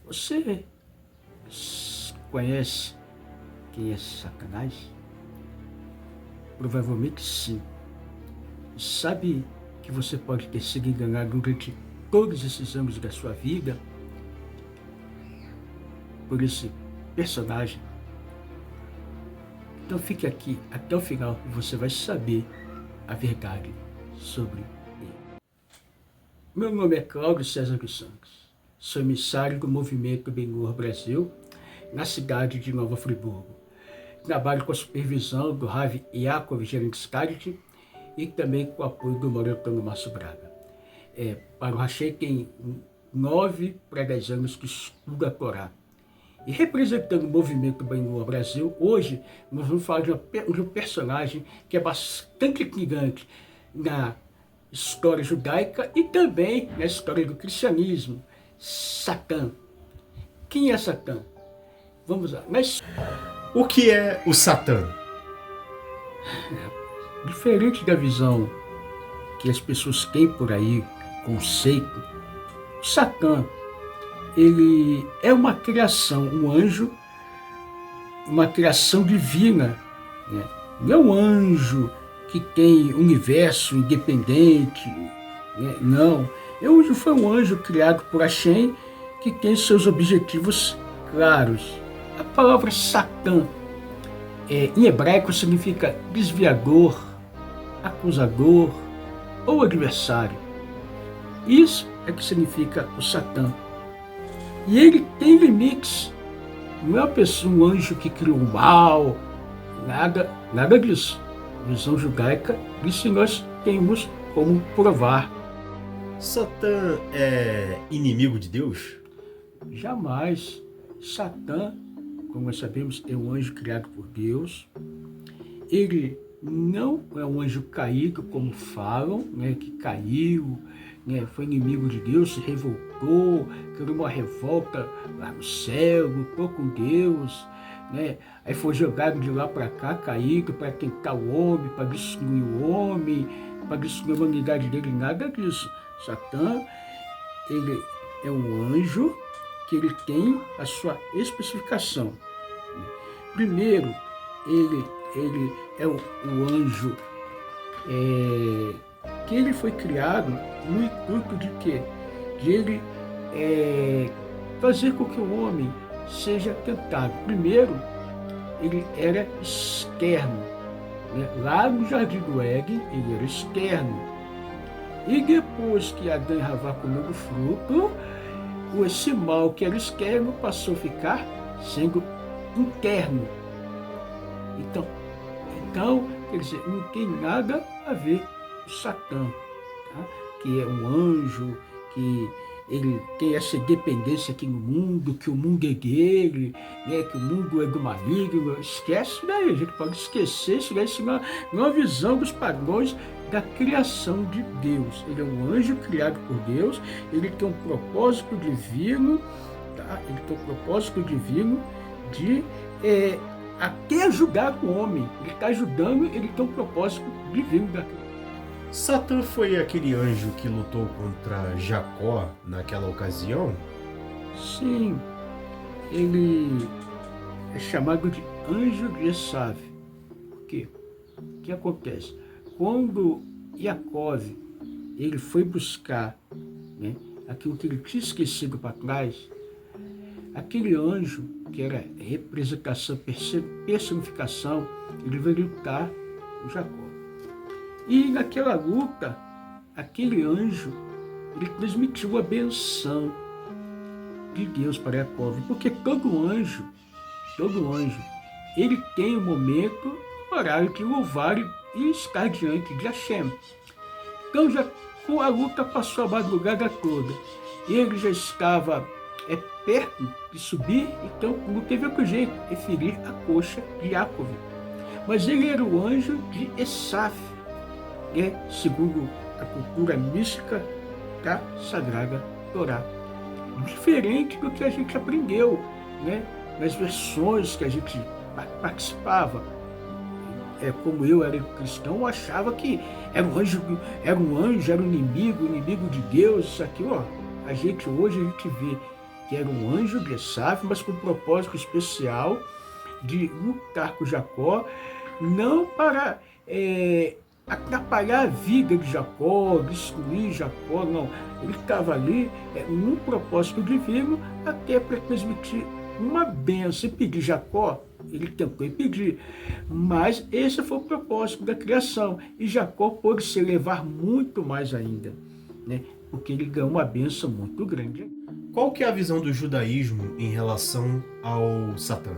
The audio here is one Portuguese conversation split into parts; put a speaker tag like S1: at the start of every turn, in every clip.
S1: Você conhece quem é Satanás? Provavelmente sim. Sabe que você pode ter sido enganado durante todos esses anos da sua vida por esse personagem? Então fique aqui até o final e você vai saber a verdade sobre ele. Meu nome é Cláudio César dos Santos. Sou emissário do Movimento Ben-Hur Brasil, na cidade de Nova Friburgo. Trabalho com a supervisão do Rav Yaakov Gerentzkarit e também com o apoio do Antônio Márcio Braga. Para o Rachei tem 9 para 10 anos que estuda a Torá. E representando o Movimento Ben-Hur Brasil, hoje nós vamos falar de um personagem que é bastante intrigante na história judaica e também na história do cristianismo, Satã. Quem é Satã? Vamos lá.
S2: O que é o Satã?
S1: Diferente da visão que as pessoas têm por aí, conceito, Satã, ele é uma criação, um anjo, uma criação divina, né? Não é um anjo que tem universo independente, né? Não. O anjo foi um anjo criado por Hashem que tem seus objetivos claros. A palavra Satã, em hebraico, significa desviador, acusador ou adversário. Isso é que significa o Satã. E ele tem limites. Não é uma pessoa, um anjo que criou o mal, nada disso. Visão judaica, isso nós temos como provar.
S2: Satã é inimigo de Deus?
S1: Jamais. Satã, como nós sabemos, é um anjo criado por Deus. Ele não é um anjo caído, como falam, né, que caiu, né, foi inimigo de Deus, se revoltou, criou uma revolta lá no céu, lutou com Deus, né, aí foi jogado de lá para cá, caído, para tentar o homem, para destruir o homem, para destruir a humanidade dele, nada disso. Satã, ele é um anjo que ele tem a sua especificação. Primeiro, ele é o anjo que ele foi criado no intuito de quê? De ele fazer com que o homem seja tentado. Primeiro, ele era externo, né? Lá no Jardim do Éden, ele era externo. E depois que Adão e Havá comeram o fruto, esse mal que era externo passou a ficar sendo interno. Então, quer dizer, não tem nada a ver com Satã, tá? Que é um anjo, que ele tem essa independência aqui no mundo, que o mundo é dele, né? Que o mundo é do maligno. Esquece isso daí, a gente pode esquecer isso daí, senão não é a visão dos padrões da criação de Deus. Ele é um anjo criado por Deus, ele tem um propósito divino, tá? Ele tem um propósito divino de até ajudar o homem. Ele está ajudando, ele tem um propósito divino daquilo.
S2: Satã foi aquele anjo que lutou contra Jacó naquela ocasião?
S1: Sim, ele é chamado de anjo de Esav. Por quê? O que acontece? Quando Jacó ele foi buscar, né, aquilo que ele tinha esquecido para trás, aquele anjo, que era representação, personificação, ele veio lutar com Jacó. E naquela luta, aquele anjo, ele transmitiu a benção de Deus para Jacó. Porque todo anjo, ele tem um momento, horário de louvar e estar diante de Hashem. Então, já com a luta passou a madrugada toda. Ele já estava perto de subir, então não teve outro jeito de ferir a coxa de Yaakov. Mas ele era o anjo de Esaf, segundo a cultura mística da Sagrada Torá. Diferente do que a gente aprendeu, né, nas versões que a gente participava. Como eu era cristão, eu achava que era um anjo, era um inimigo de Deus, isso aqui, ó. Hoje a gente vê que era um anjo de Esaf, mas com um propósito especial de lutar com Jacó, não para atrapalhar a vida de Jacó, destruir Jacó, não. Ele estava ali num propósito divino, até para transmitir uma bênção. E pedir Jacó, ele tentou impedir, mas esse foi o propósito da criação, e Jacó pôde se elevar muito mais ainda, né? Porque ele ganhou uma bênção muito grande.
S2: Qual que é a visão do judaísmo em relação ao Satã?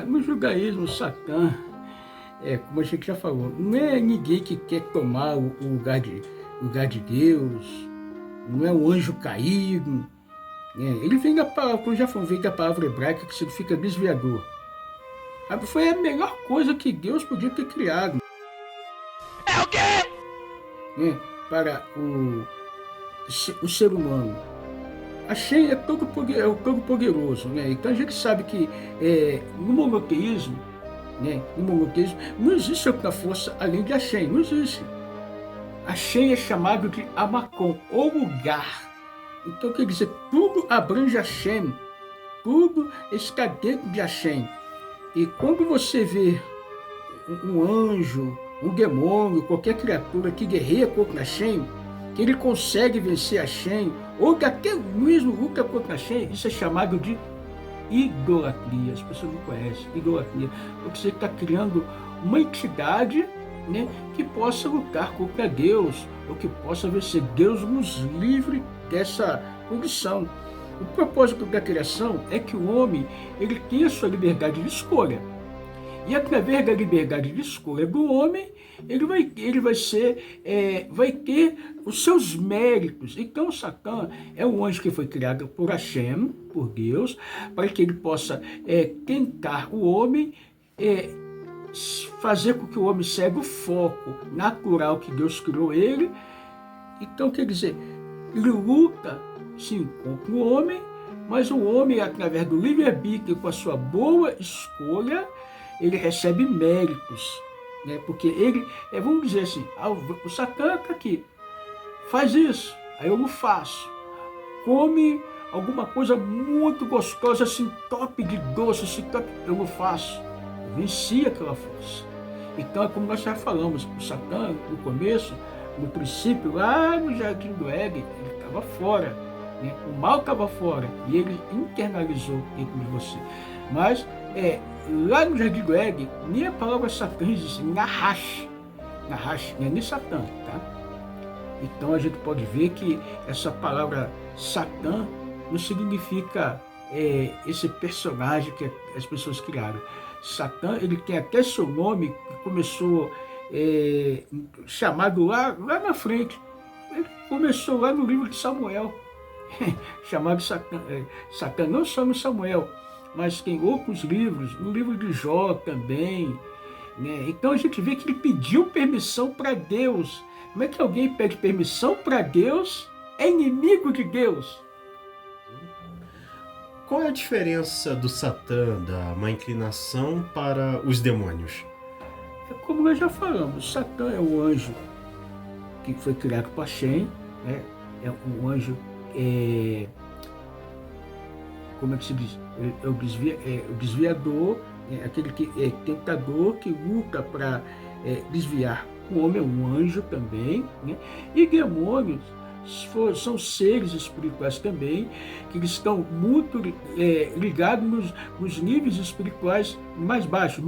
S1: No judaísmo, Satã, como a gente já falou, não é ninguém que quer tomar o lugar de Deus, não é um anjo caído. Ele vem da palavra, como já falou, vem da palavra hebraica que significa desviador. Foi a melhor coisa que Deus podia ter criado.
S3: É o quê?
S1: Para o ser humano. A Shem é todo poderoso, né? Então a gente sabe que no monoteísmo, não existe outra força além de Hashem, não existe. Hashem é chamado de Amakom, ou lugar. Então quer dizer, tudo abrange Hashem, tudo está dentro de Hashem. E quando você vê um anjo, um demônio, qualquer criatura que guerreia contra Hashem, que ele consegue vencer Hashem, ou que até mesmo luta contra Hashem, isso é chamado de idolatria. As pessoas não conhecem idolatria, porque você está criando uma entidade, né, que possa lutar contra Deus, ou que possa vencer. Deus nos livre dessa condição. O propósito da criação é que o homem ele tenha a sua liberdade de escolha. E através da liberdade de escolha do homem, ele vai ter os seus méritos. Então, Satã é um anjo que foi criado por Hashem, por Deus, para que ele possa tentar o homem, fazer com que o homem segue o foco natural que Deus criou ele. Então, quer dizer, ele luta, sim, contra o homem, mas o homem, através do livre-arbítrio, com a sua boa escolha, ele recebe méritos, né? Porque ele, vamos dizer assim, o Satã está aqui, faz isso, aí eu não faço. Come alguma coisa muito gostosa, assim, top de doce, assim, top, eu não faço. Eu venci aquela força. Então é como nós já falamos, o Satã, no começo, no princípio, lá no Jardim do Éden, ele estava fora, né? O mal estava fora, e ele internalizou dentro de você. Mas, lá no Jardim do Éden, nem a palavra Satã existe, Nahash, não é nem Satã, tá? Então a gente pode ver que essa palavra Satã não significa esse personagem que as pessoas criaram. Satã, ele tem até seu nome, que começou chamado lá na frente. Ele começou lá no livro de Samuel, chamado Satã. Satã não só no Samuel, mas tem outros livros, no livro de Jó também, né? Então a gente vê que ele pediu permissão para Deus. Como é que alguém pede permissão para Deus? É inimigo de Deus.
S2: Qual é a diferença do Satã, da má inclinação, para os demônios?
S1: Como nós já falamos, Satã é um anjo que foi criado por Hashem, né? É um anjo, como é que se diz? É o desviador, aquele que é tentador, que luta para desviar. O homem é um anjo também, né? E demônios são seres espirituais também, que eles estão muito ligados nos níveis espirituais mais baixos,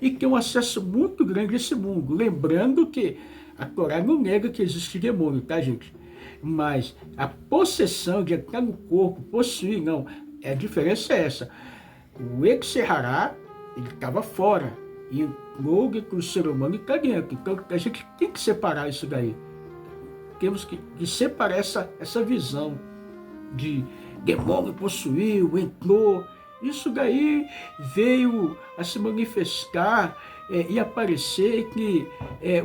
S1: e que têm um acesso muito grande a esse mundo. Lembrando que a Torá não nega que existe demônio, tá, gente? Mas a possessão de entrar no corpo, possuir, não. A diferença é essa. O Exerhará, ele estava fora, e entrou dentro do ser humano e está dentro. Então a gente tem que separar isso daí. Temos que separar essa visão de demônio possuiu, entrou. Isso daí veio a se manifestar e aparecer que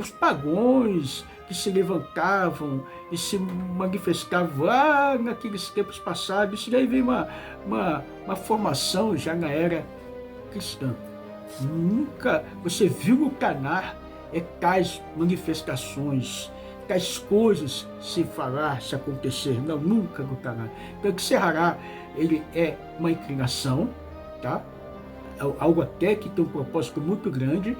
S1: os pagões que se levantavam e se manifestavam lá naqueles tempos passados, isso daí veio uma formação já na era cristã. Nunca você viu no Tanar tais manifestações, tais coisas se falar, se acontecer. Não, nunca lutará. Então, Yetzer-Hará, ele é uma inclinação, tá? Algo até que tem um propósito muito grande.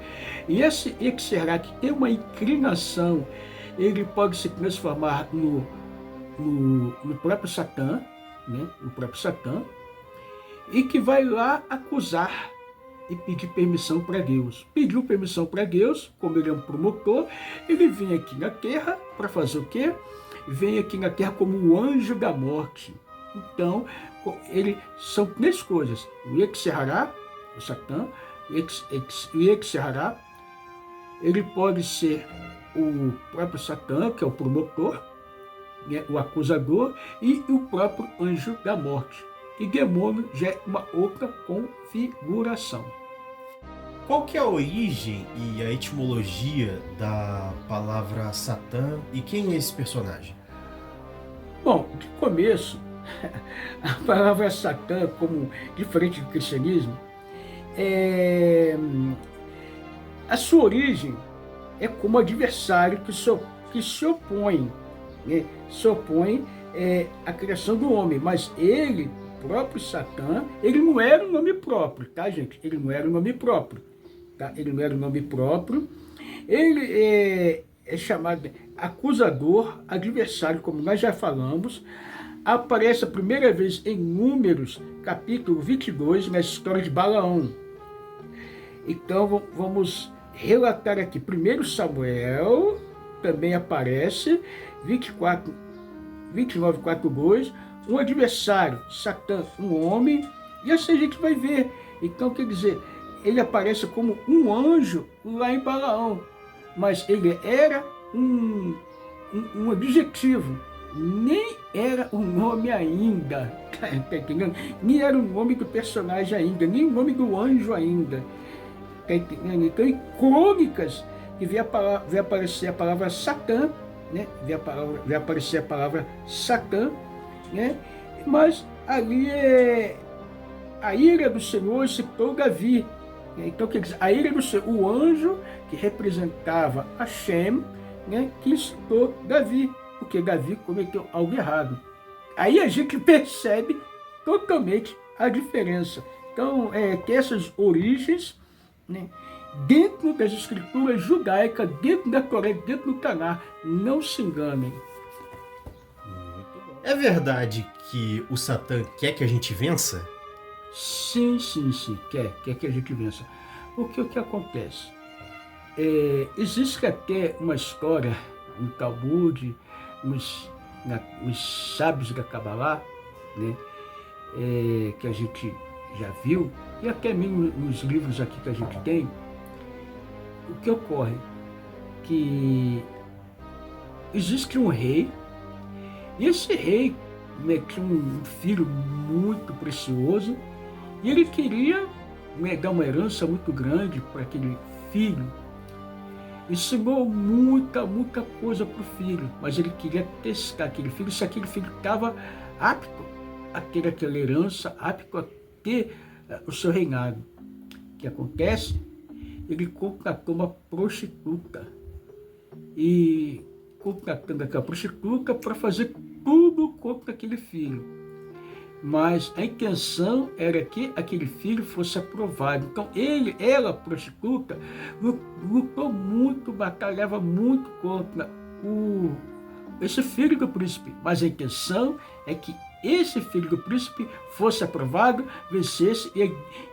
S1: E esse Yetzer-Hará, que tem uma inclinação, ele pode se transformar no próprio Satã, né? No próprio Satã, e que vai lá acusar e pedir permissão para Deus. Pediu permissão para Deus, como ele é um promotor, ele vem aqui na terra para fazer o quê? Vem aqui na terra como o anjo da morte. Então, são três coisas. O Yetzer-Hará, o Satã, o Yetzer-Hará, ele pode ser o próprio Satã, que é o promotor, né, o acusador, e o próprio anjo da morte. E demônio já é uma outra configuração.
S2: Qual que é a origem e a etimologia da palavra Satã e quem é esse personagem?
S1: Bom, de começo, a palavra Satã, como diferente do cristianismo, a sua origem é como adversário que se opõe, né? Se opõe à criação do homem, mas ele, próprio Satã, ele não era um nome próprio, tá, gente? Ele não era um nome próprio, tá? Ele não era um nome próprio. Ele é chamado de acusador, adversário, como nós já falamos. Aparece a primeira vez em Números, capítulo 22, na história de Balaão. Então, vamos relatar aqui. 1 Samuel também aparece, 29:4:2, um adversário, Satã, um homem, e assim a gente vai ver. Então, quer dizer, ele aparece como um anjo lá em Balaão, mas ele era um adjetivo, nem era o nome ainda, tá entendendo? Nem era o nome do personagem ainda, nem o nome do anjo ainda, tá entendendo? Então, em Crônicas, que vai aparecer a palavra Satã, né? Vai aparecer a palavra Satã, né? Mas ali a ira do Senhor citou Davi. Então, quer dizer, a ira do Senhor, o anjo que representava Hashem, né? Que citou Davi, porque Davi cometeu algo errado. Aí a gente percebe totalmente a diferença. Então, que essas origens, né, dentro das escrituras judaicas, dentro da Torá, dentro do Taná, não se enganem.
S2: É verdade que o Satã quer que a gente vença?
S1: Sim, quer que a gente vença. Porque o que acontece? Existe até uma história no Talmud, nos sábios da Kabbalah, né, que a gente já viu, e até mesmo nos livros aqui que a gente tem, o que ocorre? Que existe um rei, e esse rei, né, tinha um filho muito precioso, e ele queria, né, dar uma herança muito grande para aquele filho. Ensinou muita coisa para o filho, mas ele queria testar aquele filho, se aquele filho estava apto a ter aquela herança, apto a ter o seu reinado. O que acontece? Ele contratou uma prostituta, e contratando aquela prostituta para fazer tudo contra aquele filho. Mas a intenção era que aquele filho fosse aprovado. Então ela, prostituta, lutou muito, batalhava muito contra esse filho do príncipe. Mas a intenção é que esse filho do príncipe fosse aprovado, vencesse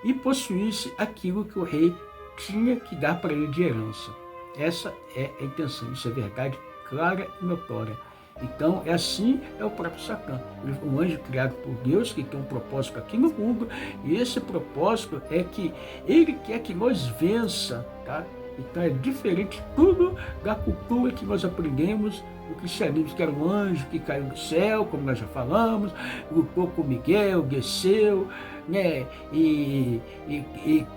S1: e possuísse aquilo que o rei tinha que dar para ele de herança. Essa é a intenção, isso é verdade clara e notória. Então, assim é o próprio Satã. Ele é um anjo criado por Deus, que tem um propósito aqui no mundo, e esse propósito é que ele quer que nós vença, tá? Então é diferente tudo da cultura que nós aprendemos no cristianismo, que era um anjo que caiu do céu, como nós já falamos, lutou com Miguel, desceu, né? E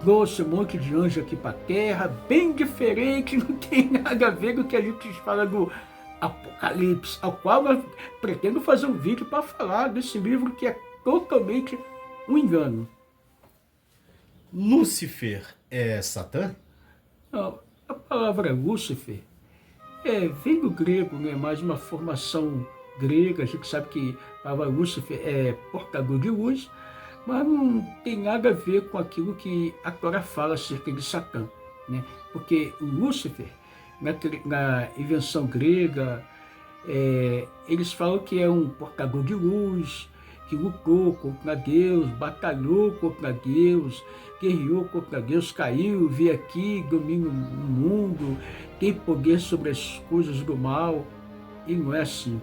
S1: trouxe um monte de anjo aqui para a terra, bem diferente, não tem nada a ver com o que a gente fala do Apocalipse, ao qual eu pretendo fazer um vídeo para falar desse livro que é totalmente um engano.
S2: Lúcifer é Satã?
S1: Não, a palavra Lúcifer vem do grego, né? Mais uma formação grega. A gente sabe que a palavra Lúcifer é portador de luz, mas não tem nada a ver com aquilo que a Torá fala acerca de Satã, né? Porque o Lúcifer, na invenção grega, eles falam que é um portador de luz, que lutou contra Deus, batalhou contra Deus, guerreou contra Deus, caiu, veio aqui, domina o mundo, tem poder sobre as coisas do mal, e não é assim.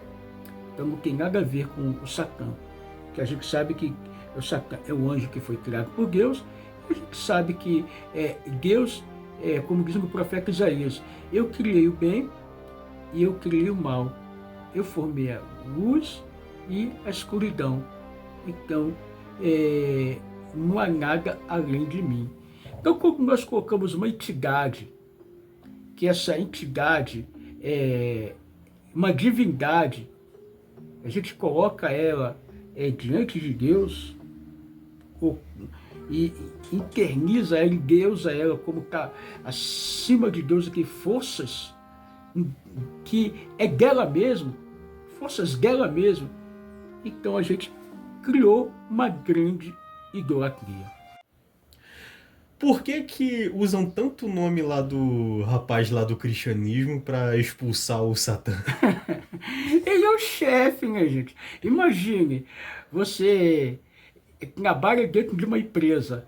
S1: Então não tem nada a ver com o Satã, que a gente sabe que o Satã é o anjo que foi criado por Deus, e a gente sabe que Deus, como diz no profeta Isaías, eu criei o bem e eu criei o mal, eu formei a luz e a escuridão. Então, não há nada além de mim. Então, quando nós colocamos uma entidade, que essa entidade é uma divindade, a gente coloca ela diante de Deus e interniza ela, endeusa ela como está acima de Deus, que forças que é dela mesma, forças dela mesma. Então a gente criou uma grande idolatria.
S2: Por que usam tanto o nome lá do rapaz lá do cristianismo para expulsar o Satã?
S1: Ele é o chefe, né, gente? Imagine, você trabalha dentro de uma empresa.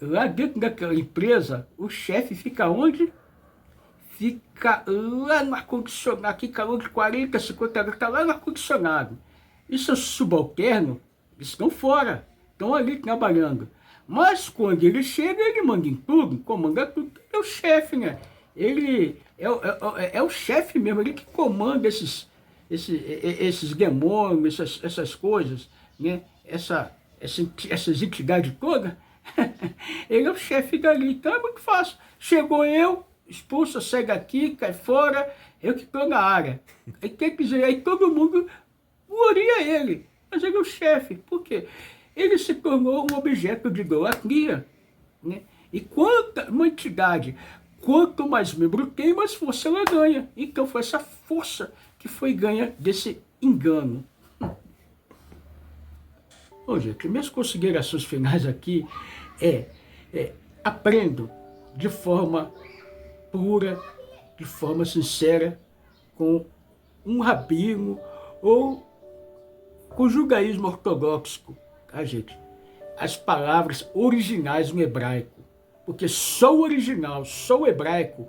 S1: Lá dentro daquela empresa, o chefe fica onde? Fica lá no ar-condicionado, aqui calor de 40, 50 graus, está lá no ar-condicionado. E seus subalternos estão fora, estão ali trabalhando. Mas quando ele chega, ele manda em tudo, comanda tudo. É o chefe, né? Ele é o chefe mesmo, ele que comanda esses demônios, essas coisas, né? Essas entidades todas. Ele é o chefe dali, então é muito fácil. Chegou eu, expulsa, sai daqui, cai fora, eu que estou na área. Aí quer dizer, aí todo mundo gloria ele, mas ele é o chefe. Por quê? Ele se tornou um objeto de idolatria, né? E uma entidade, quanto mais membro tem, mais força ela ganha. Então foi essa força que foi ganha desse engano. Bom, gente, minhas considerações finais aqui aprendo de forma pura, de forma sincera, com um rabino ou com o judaísmo ortodoxo, tá, gente? As palavras originais no hebraico, porque só o original, só o hebraico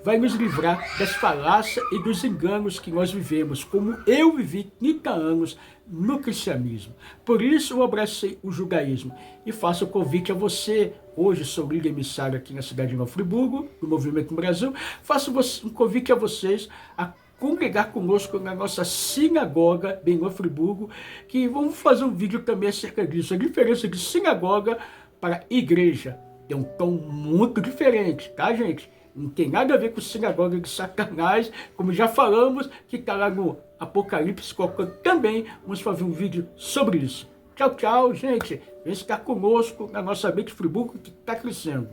S1: vai nos livrar das falácias e dos enganos que nós vivemos, como eu vivi 30 anos no cristianismo. Por isso eu abracei o judaísmo e faço o convite a você. Hoje sou líder emissário aqui na cidade de Nova Friburgo, do Movimento no Brasil. Faço um convite a vocês a congregar conosco na nossa sinagoga em Nova Friburgo, que vamos fazer um vídeo também acerca disso, a diferença de sinagoga para igreja. Tem um tom muito diferente, tá, gente? Não tem nada a ver com sinagoga de Satanás, como já falamos, que está lá no Apocalipse, colocando também. Vamos fazer um vídeo sobre isso. Tchau, tchau, gente. Vem estar conosco na nossa Mente Friburgo, que está crescendo.